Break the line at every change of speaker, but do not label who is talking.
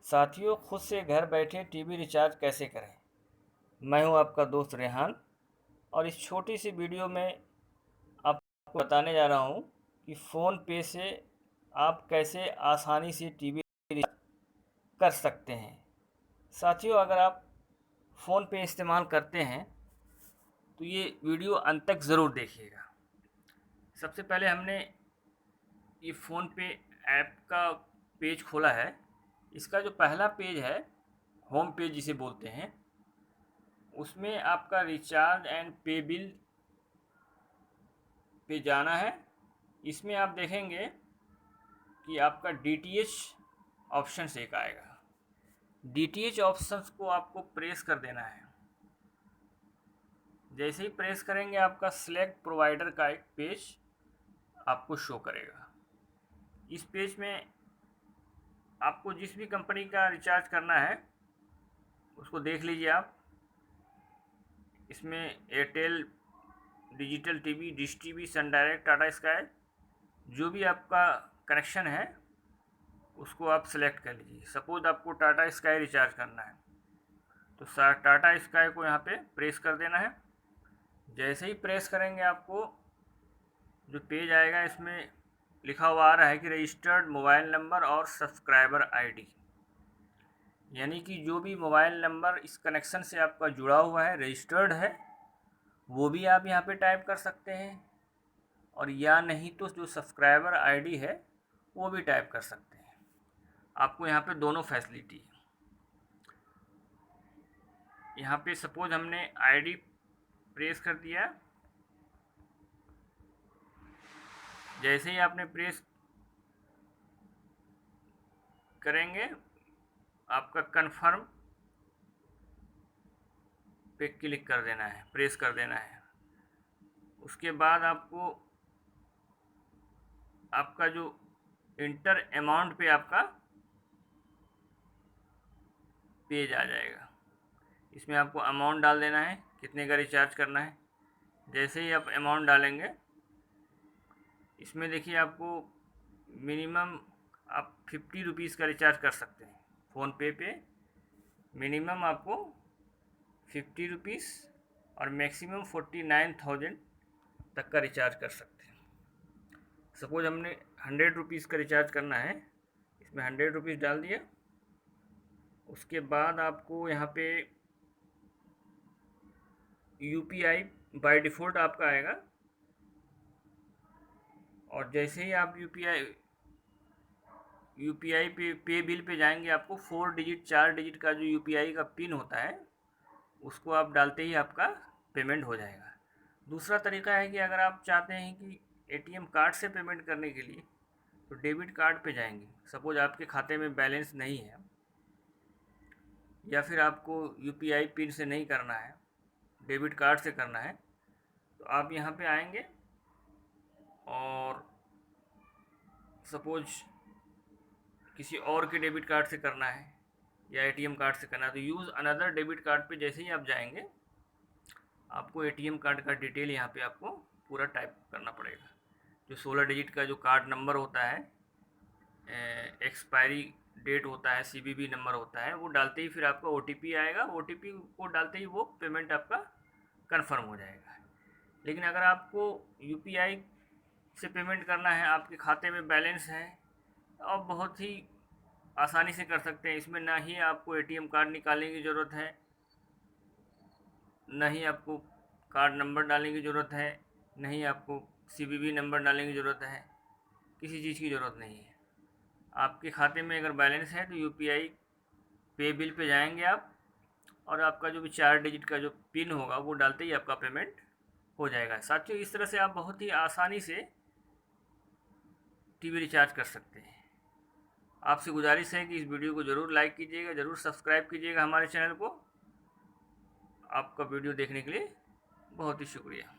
साथियों, खुद से घर बैठे टीवी रिचार्ज कैसे करें। मैं हूं आपका दोस्त रेहान और इस छोटी सी वीडियो में आपको बताने जा रहा हूं कि फ़ोन पे से आप कैसे आसानी से टीवी रिचार्ज कर सकते हैं। साथियों, अगर आप फ़ोन पे इस्तेमाल करते हैं तो ये वीडियो अंत तक ज़रूर देखिएगा। सबसे पहले हमने ये फ़ोन पे ऐप का पेज खोला है। इसका जो पहला पेज है, होम पेज जिसे बोलते हैं, उसमें आपका रिचार्ज एंड पे बिल पे जाना है। इसमें आप देखेंगे कि आपका DTH ऑप्शन से एक आएगा। DTH ऑप्शंस को आपको प्रेस कर देना है। जैसे ही प्रेस करेंगे आपका सिलेक्ट प्रोवाइडर का एक पेज आपको शो करेगा। इस पेज में आपको जिस भी कंपनी का रिचार्ज करना है उसको देख लीजिए आप। इसमें Airtel, digital TV, dish TV, sun direct, Tata sky, जो भी आपका कनेक्शन है उसको आप सेलेक्ट कर लीजिए। सपोज आपको टाटा स्काई रिचार्ज करना है तो टाटा स्काई को यहाँ पे प्रेस कर देना है। जैसे ही प्रेस करेंगे आपको जो पेज आएगा, इसमें लिखा हुआ आ रहा है कि रजिस्टर्ड मोबाइल नंबर और सब्सक्राइबर आईडी, यानी कि जो भी मोबाइल नंबर इस कनेक्शन से आपका जुड़ा हुआ है, रजिस्टर्ड है, वो भी आप यहाँ पे टाइप कर सकते हैं, और या नहीं तो जो सब्सक्राइबर आईडी है वो भी टाइप कर सकते हैं। आपको यहाँ पे दोनों फैसिलिटी है। यहाँ पे सपोज हमने आईडी प्रेस कर दिया। जैसे ही आपने प्रेस करेंगे आपका कन्फर्म पे क्लिक कर देना है, प्रेस कर देना है। उसके बाद आपको आपका जो इंटर अमाउंट पे आपका पेज आ जाएगा। इसमें आपको अमाउंट डाल देना है, कितने का रिचार्ज करना है। जैसे ही आप अमाउंट डालेंगे, इसमें देखिए आपको मिनिमम आप 50 रुपीज़ का रिचार्ज कर सकते हैं। फ़ोनपे पे मिनिमम आपको 50 रुपीज़ और मैक्सिमम 49,000 तक का रिचार्ज कर सकते हैं। सपोज हमने 100 रुपीज़ का रिचार्ज करना है, इसमें 100 रुपीज़ डाल दिया। उसके बाद आपको यहाँ पे UPI बाय डिफ़ॉल्ट आपका आएगा, और जैसे ही आप यूपीआई पे बिल पे जाएंगे, आपको 4 डिजिट का जो UPI का पिन होता है उसको आप डालते ही आपका पेमेंट हो जाएगा। दूसरा तरीका है कि अगर आप चाहते हैं कि ATM कार्ड से पेमेंट करने के लिए, तो डेबिट कार्ड पे जाएंगे। सपोज आपके खाते में बैलेंस नहीं है या फिर आपको UPI पिन से नहीं करना है, डेबिट कार्ड से करना है, तो आप यहाँ पे आएंगे और सपोज किसी और के डेबिट कार्ड से करना है या ATM कार्ड से करना है, तो यूज़ अनदर डेबिट कार्ड पे जैसे ही आप जाएंगे आपको ATM कार्ड का डिटेल यहाँ पे आपको पूरा टाइप करना पड़ेगा। जो 16 डिजिट का जो कार्ड नंबर होता है, एक्सपायरी डेट होता है, CVV नंबर होता है, वो डालते ही फिर आपका OTP आएगा। OTP को डालते ही वो पेमेंट आपका कन्फर्म हो जाएगा। लेकिन अगर आपको UPI से पेमेंट करना है, आपके खाते में बैलेंस है, तो आप बहुत ही आसानी से कर सकते हैं। इसमें ना ही आपको ATM कार्ड निकालने की ज़रूरत है, ना ही आपको कार्ड नंबर डालने की ज़रूरत है, ना ही आपको CVV नंबर डालने की ज़रूरत है। किसी चीज़ की ज़रूरत नहीं है। आपके खाते में अगर बैलेंस है तो UPI पे बिल पे जाएंगे आप, और आपका जो भी 4 डिजिट का जो पिन होगा वो डालते ही आपका पेमेंट हो जाएगा। साथियों, इस तरह से आप बहुत ही आसानी से टीवी रिचार्ज कर सकते हैं। आपसे गुजारिश है कि इस वीडियो को ज़रूर लाइक कीजिएगा, ज़रूर सब्सक्राइब कीजिएगा हमारे चैनल को। आपका वीडियो देखने के लिए बहुत ही शुक्रिया।